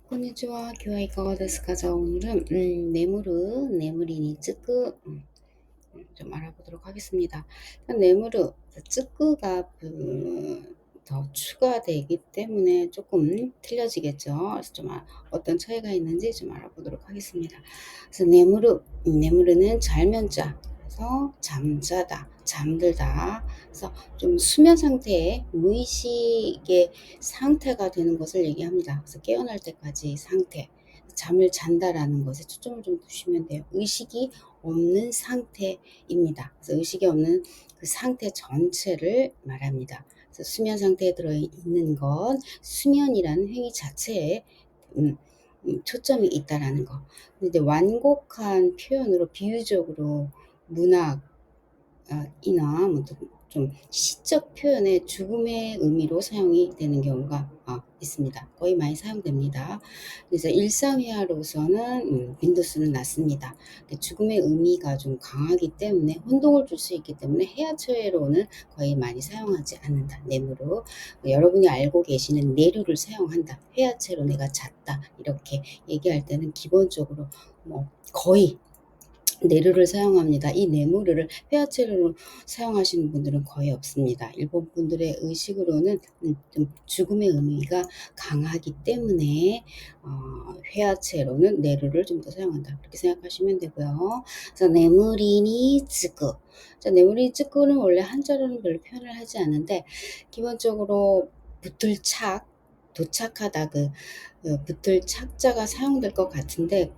こんにちは。今日はいかがですか? 자, 오늘은 네무르니 쯔끄 좀 알아보도록 하겠습니다. 네무르 쯔끄가 더 추가되기 때문에 조금 틀려지겠죠. 그래서 어떤 차이가 있는지 좀 알아보도록 하겠습니다. 그래서 네무르는 잘면자, 그래서 잠자다, 잠들다. 그래서 좀 수면 상태에 무의식의 상태가 되는 것을 얘기합니다. 그래서 깨어날 때까지 상태, 잠을 잔다라는 것에 초점을 좀 두시면 돼요. 의식이 없는 상태입니다. 그래서 의식이 없는 그 상태 전체를 말합니다. 그래서 수면 상태에 들어있는 건 수면이라는 행위 자체에 초점이 있다라는 거. 근데 완곡한 표현으로 비유적으로 문학 이나 좀 시적 표현의 죽음의 의미로 사용이 되는 경우가 있습니다. 거의 많이 사용됩니다. 그래서 일상회화로서는 빈도수는 낮습니다. 죽음의 의미가 좀 강하기 때문에 혼동을 줄 수 있기 때문에 해야처로는 거의 많이 사용하지 않는다. 내무로 여러분이 알고 계시는 내류를 사용한다. 해야체로 내가 잤다. 이렇게 얘기할 때는 기본적으로 거의 내류를 사용합니다. 이 내무르를 회화체로 사용하시는 분들은 거의 없습니다. 일본 분들의 의식으로는 좀 죽음의 의미가 강하기 때문에 회화체로는 내류를 좀 더 사용한다. 그렇게 생각하시면 되고요. 그래서 네무리니 쯔끄. 자, 네무리니 쯔끄는 원래 한자로는 별로 표현을 하지 않는데 기본적으로 붙을착, 도착하다 붙을 착자가 사용될 것 같은데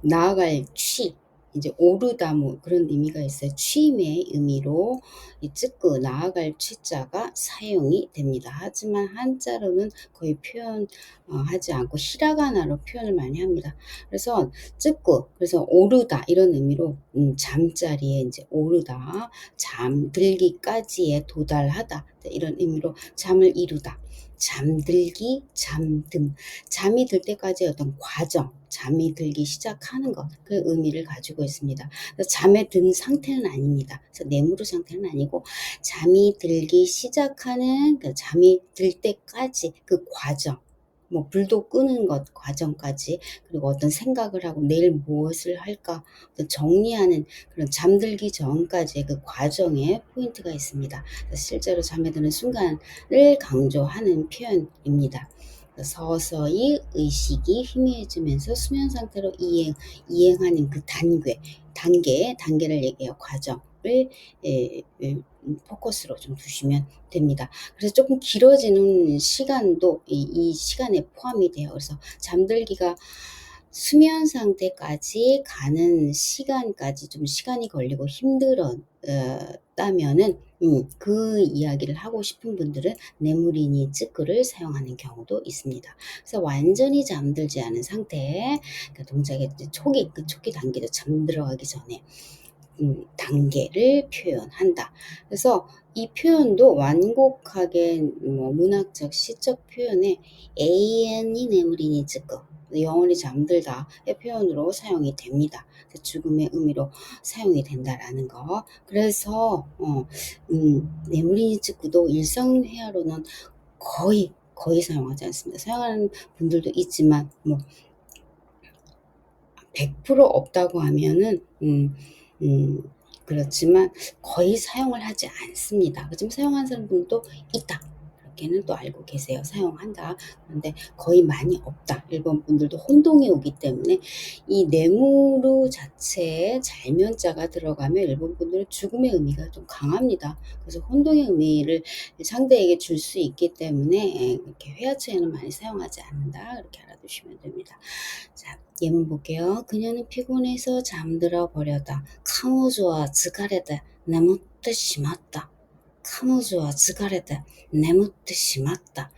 나아갈 취 이제 오르다 그런 의미가 있어요. 취임의 의미로 이 쯔끄 나아갈 취자가 사용이 됩니다. 하지만 한자로는 거의 표현하지 않고 히라가나로 표현을 많이 합니다. 그래서 쯔끄 그래서 오르다 이런 의미로 잠자리에 이제 오르다 잠들기까지에 도달하다 이런 의미로 잠을 이루다. 잠들기, 잠듦, 잠이 들 때까지의 어떤 과정, 잠이 들기 시작하는 것, 그 의미를 가지고 있습니다. 그래서 잠에 든 상태는 아닙니다. 그래서 내무르 상태는 아니고 잠이 들기 시작하는 잠이 들 때까지 그 과정, 불도 끄는 것 과정까지 그리고 어떤 생각을 하고 내일 무엇을 할까 어떤 정리하는 그런 잠들기 전까지의 그 과정에 포인트가 있습니다. 실제로 잠에 드는 순간을 강조하는 표현입니다. 서서히 의식이 희미해지면서 수면 상태로 이행하는 그 단계를 얘기해요. 과정을 포커스로 좀 두시면 됩니다. 그래서 조금 길어지는 시간도 이 시간에 포함이 돼요. 그래서 잠들기가 수면 상태까지 가는 시간까지 좀 시간이 걸리고 힘들었다면은 그 이야기를 하고 싶은 분들은 네무리니 쯔끄를 사용하는 경우도 있습니다. 그래서 완전히 잠들지 않은 상태, 그러니까 동작의 초기 단계도 잠들어가기 전에 단계를 표현한다. 그래서 이 표현도 완곡하게 문학적 시적 표현에 AN이 네무리니 쯔끄 영원히 잠들다의 표현으로 사용이 됩니다. 죽음의 의미로 사용이 된다라는 거. 그래서 네무리니 쯔끄도 일상회화로는 거의 사용하지 않습니다. 사용하는 분들도 있지만 100% 없다고 하면은 그렇지만 거의 사용을 하지 않습니다. 그렇지만 사용하는 사람들도 있다. 그렇게는 또 알고 계세요. 사용한다. 그런데 거의 많이 없다. 일본 분들도 혼동이 오기 때문에 이 네무르 자체에 잘면자가 들어가면 일본 분들은 죽음의 의미가 좀 강합니다. 그래서 혼동의 의미를 상대에게 줄 수 있기 때문에 이렇게 회화체에는 많이 사용하지 않는다. 그렇게 알아두시면 됩니다. 자, 예문 볼게요. 그녀는 피곤해서 잠들어 버렸다. 카모조와 즈가레다 네모tte 시마다. 카모조와 즈가레다 네모tte 시마다.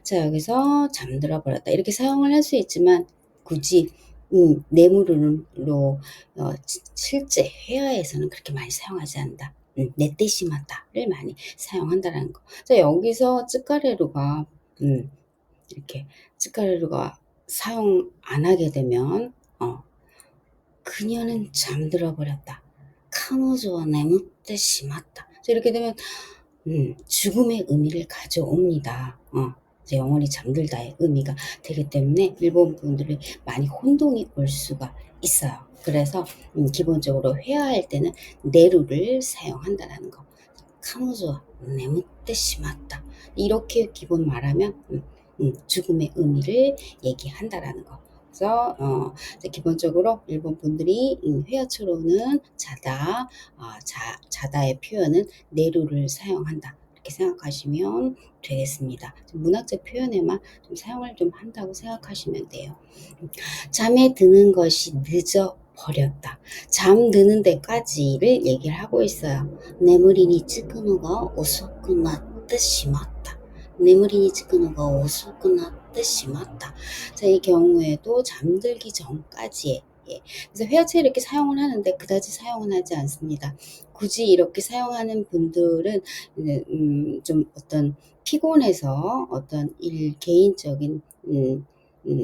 자, 여기서 잠들어 버렸다. 이렇게 사용을 할 수 있지만 굳이 네무르로 실제 회화에서는 그렇게 많이 사용하지 않는다. 네떼시마다를 많이 사용한다라는 거. 자, 여기서 쯔까레루가 이렇게 쯔까레루가 사용 안 하게 되면 그녀는 잠들어 버렸다. 카모조와 네모tte 시마다. 이렇게 되면 죽음의 의미를 가져옵니다. 영원히 잠들다의 의미가 되기 때문에 일본 분들이 많이 혼동이 올 수가 있어요. 그래서 기본적으로 회화할 때는 내루를 사용한다라는 거. 카노조와 네무떼 시마다 이렇게 기본 말하면 죽음의 의미를 얘기한다라는 거. 그래서 기본적으로 일본 분들이 회화처로는 자다의 표현은 내루를 사용한다. 이렇게 생각하시면 되겠습니다. 문학적 표현에만 좀 사용을 좀 한다고 생각하시면 돼요. 잠에 드는 것이 늦어 버렸다. 잠드는 데까지를 얘기를 하고 있어요.眠りに つくのが遅くなってしまった. 眠りに つくのが遅くなってしまった. 자, 이 경우에도 잠들기 전까지의 그래서 회화체 이렇게 사용을 하는데 그다지 사용은 하지 않습니다. 굳이 이렇게 사용하는 분들은 좀 어떤 피곤해서 어떤 개인적인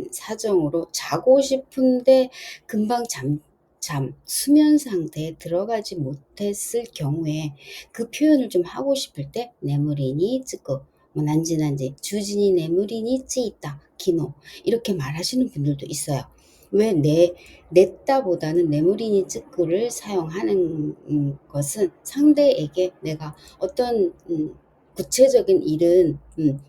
사정으로 자고 싶은데 금방 수면 상태에 들어가지 못했을 경우에 그 표현을 좀 하고 싶을 때 네무리니 쯔고 난지난지 주진이 네무리니 찌있다 기노 이렇게 말하시는 분들도 있어요. 왜 냈다보다는 네무리니 쯔꾸를 사용하는 것은 상대에게 내가 어떤 구체적인 일은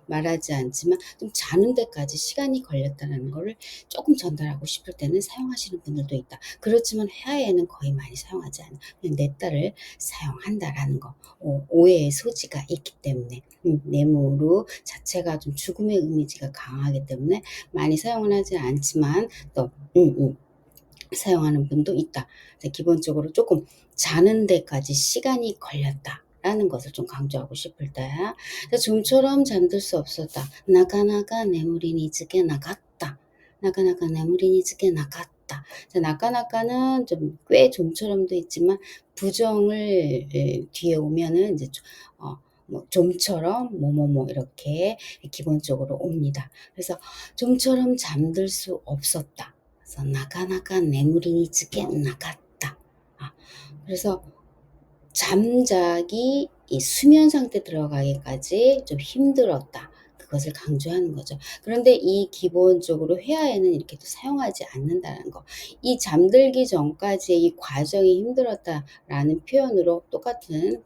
말하지 않지만 좀 자는 데까지 시간이 걸렸다는 거를 조금 전달하고 싶을 때는 사용하시는 분들도 있다. 그렇지만 회화에는 거의 많이 사용하지 않아. 그냥 내 딸을 사용한다라는 거. 오해의 소지가 있기 때문에 네모루 자체가 좀 죽음의 이미지가 강하기 때문에 많이 사용은 하지 않지만 또 사용하는 분도 있다. 기본적으로 조금 자는 데까지 시간이 걸렸다. 라는 것을 좀 강조하고 싶을 때 좀처럼 잠들 수 없었다. 나가나가 내무리니 즈게 나갔다. 나가나가 내무리니 즈게 나갔다. 나가나가는 좀 꽤 좀처럼도 있지만 부정을 뒤에 오면은 이제 좀처럼 뭐뭐뭐 이렇게 기본적으로 옵니다. 그래서 좀처럼 잠들 수 없었다. 그래서 나가나가 내무리니 즈게 나갔다. 그래서 잠자기 이 수면 상태 들어가기까지 좀 힘들었다. 그것을 강조하는 거죠. 그런데 이 기본적으로 회화에는 이렇게 또 사용하지 않는다는 거. 이 잠들기 전까지의 이 과정이 힘들었다라는 표현으로 똑같은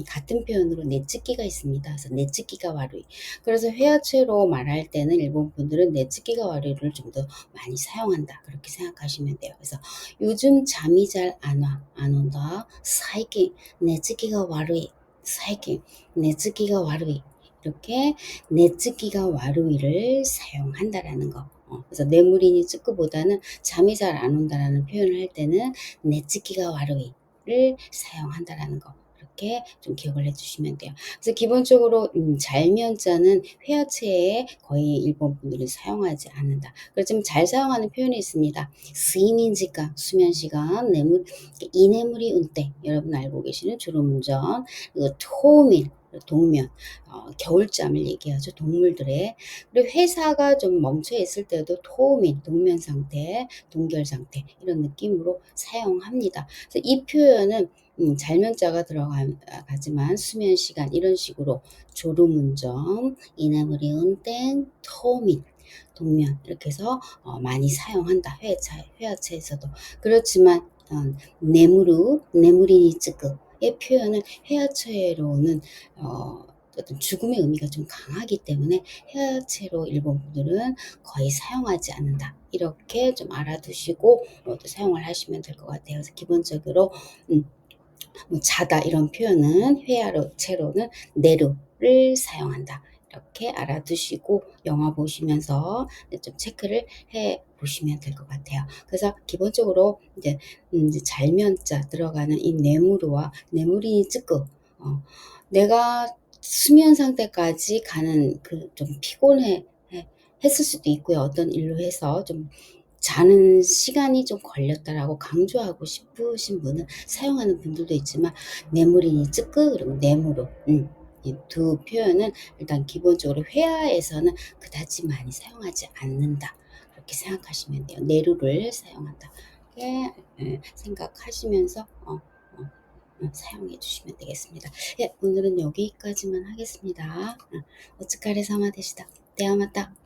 같은 표현으로 내츠기가 있습니다. 그래서 내츠기가 와루이. 그래서 회화체로 말할 때는 일본 분들은 내츠기가 와루이를 좀 더 많이 사용한다. 그렇게 생각하시면 돼요. 그래서 요즘 잠이 잘 안 온다. 사이긴 내츠기가 와루이. 사이긴 내츠기가 와루이. 이렇게 내츠기가 와루이를 사용한다라는 거. 그래서 내무리니 쯔끄보다는 잠이 잘 안 온다라는 표현을 할 때는 내츠기가 와루이를 사용한다라는 거. 이렇게 좀 기억을 해주시면 돼요. 그래서 기본적으로 잘면자는 회화체에 거의 일본 분들이 사용하지 않는다. 그렇지만 잘 사용하는 표현이 있습니다. 스이민지가 수면시간, 이내물이 운때 여러분 알고 계시는 졸음운전, 그리고 토밀 동면 겨울잠을 얘기하죠. 동물들의. 그리고 회사가 좀 멈춰 있을 때도 토밀 동면 상태, 동결 상태 이런 느낌으로 사용합니다. 그래서 이 표현은 잘면자가 들어가지만 수면 시간 이런 식으로 졸음운전, 이나무리 운땡, 토밀 동면 이렇게 해서 많이 사용한다. 회화체에서도. 그렇지만 네무리니 쯔끄의 표현은 회화체로는 어떤 죽음의 의미가 좀 강하기 때문에 회화체로 일본 분들은 거의 사용하지 않는다. 이렇게 좀 알아두시고 또 사용을 하시면 될 것 같아요. 그래서 기본적으로 자다 이런 표현은 회화체로는 내루를 사용한다. 이렇게 알아두시고 영화 보시면서 좀 체크를 해 보시면 될 것 같아요. 그래서 기본적으로 이제 잘면자 들어가는 이 네무르와 네무리니 쯔끄 내가 수면 상태까지 가는 그 좀 피곤해 했을 수도 있고요. 어떤 일로 해서 좀 자는 시간이 좀 걸렸다라고 강조하고 싶으신 분은 사용하는 분들도 있지만 네무리니 쯔끄 그리고 네무르 이 두 표현은 일단 기본적으로 회화에서는 그다지 많이 사용하지 않는다. 그렇게 생각하시면 돼요. 내루를 사용한다. 이렇게 생각하시면서 사용해 주시면 되겠습니다. 예, 오늘은 여기까지만 하겠습니다. お疲れ様でした。ではまた。